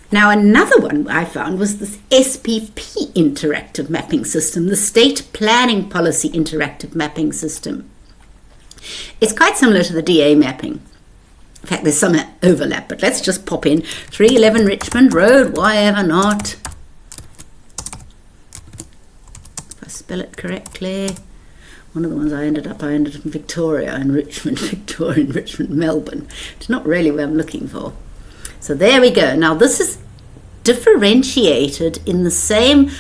Now, another one I found was this SPP interactive mapping system, the State Planning Policy Interactive Mapping System. It's quite similar to the DA mapping. In fact, there's some overlap, but let's just pop in 311 Richmond Road, why ever not? If I spell it correctly. One of the ones I ended up in Victoria, in Richmond, Victoria, in Richmond, Melbourne. It's not really where I'm looking for. So there we go. Now this is differentiated in the same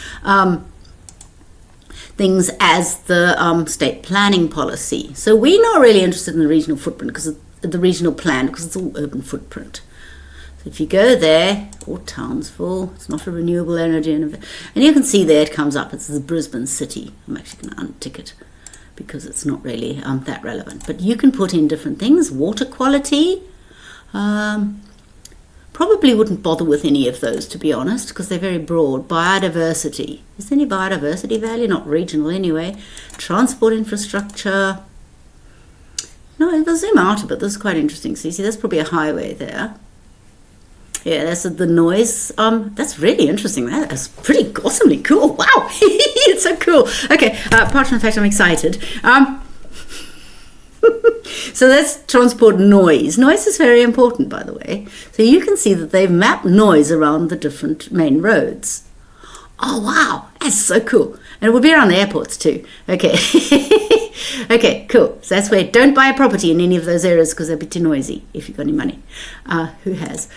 things as the state planning policy. So we're not really interested in the regional footprint because of the regional plan, because it's all urban footprint. So if you go there, or Townsville, it's not a renewable energy, and you can see there it comes up. It's the Brisbane city. I'm actually going to untick it because it's not really that relevant. But you can put in different things. Water quality. Probably wouldn't bother with any of those, to be honest, because they're very broad. Biodiversity. Is there any biodiversity value? Not regional anyway. Transport infrastructure. No, it'll zoom out a bit. This is quite interesting. So you see, that's probably a highway there. Yeah, that's the noise. That's really interesting. That is pretty awesomely cool. Wow, it's so cool. Okay, apart from the fact I'm excited. So that's transport noise. Noise is very important, by the way. So you can see that they've mapped noise around the different main roads. Oh, wow. That's so cool. And it will be around the airports too. Okay. Okay, cool. So that's where don't buy a property in any of those areas because they'll be too noisy if you've got any money. Who has?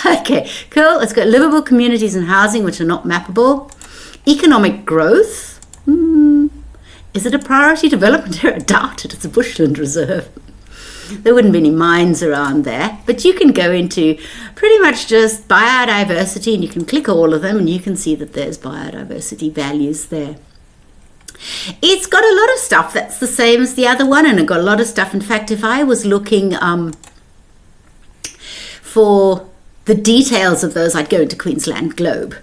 Okay, cool. Let's go. Livable communities and housing, which are not mappable. Economic growth. Is it a priority development area? I doubt it. It's a bushland reserve. There wouldn't be any mines around there. But you can go into pretty much just biodiversity and you can click all of them and you can see that there's biodiversity values there. It's got a lot of stuff that's the same as the other one, and it got a lot of stuff. In fact, if I was looking for the details of those, I'd go into Queensland Globe.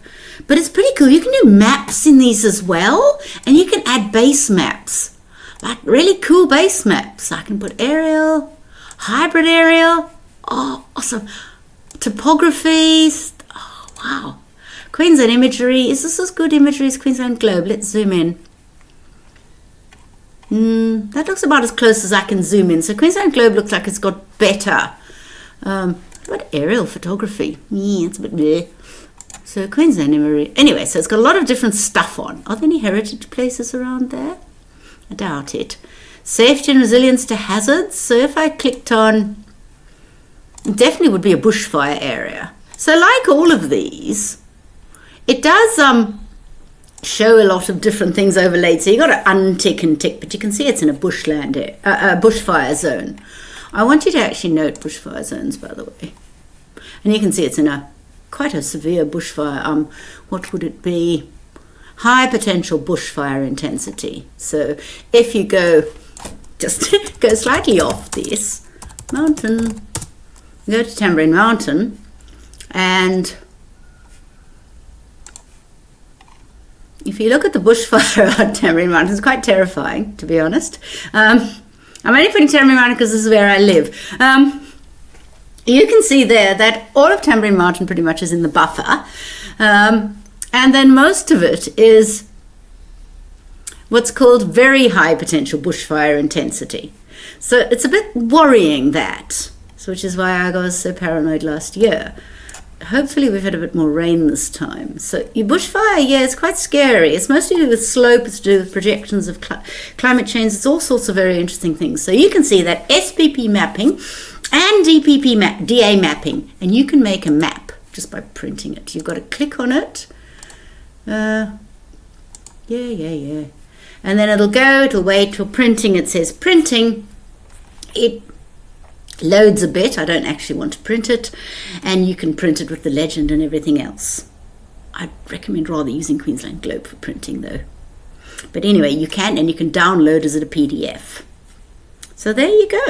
But it's pretty cool. You can do maps in these as well, and you can add base maps, like really cool base maps. I can put aerial, hybrid aerial. Oh, awesome. Topographies. Oh, wow. Queensland imagery. Is this as good imagery as Queensland Globe? Let's zoom in. That looks about as close as I can zoom in. So Queensland Globe looks like it's got better. What about aerial photography? Yeah, it's a bit bleh. So Queensland imagery. Anyway, so it's got a lot of different stuff on. Are there any heritage places around there? I doubt it. Safety and resilience to hazards. So if I clicked on, it definitely would be a bushfire area. So like all of these, it does show a lot of different things overlaid. So you got to untick and tick, but you can see it's in a bushland, bushfire zone. I want you to actually note bushfire zones, by the way. And you can see it's in a quite a severe bushfire. What would it be? High potential bushfire intensity. So if you go, just go slightly off this mountain, go to Tambourine Mountain, and if you look at the bushfire on Tambourine Mountain, it's quite terrifying, to be honest. I'm only putting Tambourine Mountain because this is where I live. You can see there that all of Tambourine Mountain pretty much is in the buffer. And then most of it is what's called very high potential bushfire intensity. So it's a bit worrying that, so which is why I was so paranoid last year. Hopefully we've had a bit more rain this time. So your bushfire, yeah, it's quite scary. It's mostly to do with slope, it's to do with projections of climate change. It's all sorts of very interesting things. So you can see that SPP mapping and DA mapping, and you can make a map just by printing it. You've got to click on it. Yeah. And then it'll wait till printing. It says printing. It loads a bit. I don't actually want to print it, and you can print it with the legend and everything else. I'd recommend rather using Queensland Globe for printing though. But anyway, you can, and you can download it as a PDF. So there you go.